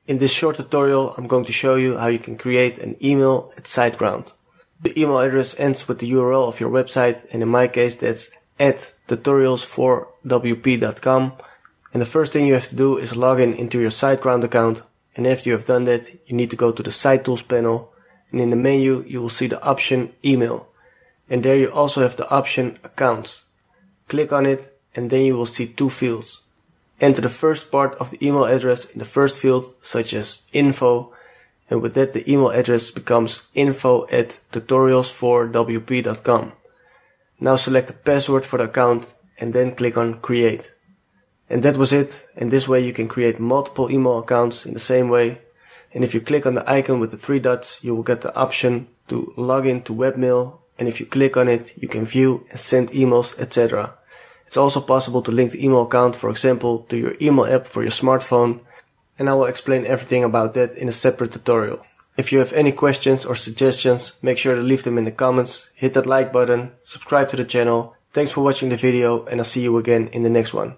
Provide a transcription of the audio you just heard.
In this short tutorial, I'm going to show you how you can create an email at SiteGround. The email address ends with the URL of your website, and in my case that's @tutorials4wp.com. And the first thing you have to do is log in into your SiteGround account, and after you have done that, you need to go to the Site Tools panel, and in the menu you will see the option Email, and there you also have the option Accounts. Click on it, and then you will see two fields. Enter the first part of the email address in the first field, such as info, and with that the email address becomes info@tutorials4wp.com. Now select the password for the account and then click on Create. And that was it, and this way you can create multiple email accounts in the same way. And if you click on the icon with the three dots, you will get the option to log in to Webmail, and if you click on it, you can view and send emails, etc. It's also possible to link the email account, for example, to your email app for your smartphone, and I will explain everything about that in a separate tutorial. If you have any questions or suggestions, make sure to leave them in the comments, hit that like button, subscribe to the channel. Thanks for watching the video, and I'll see you again in the next one.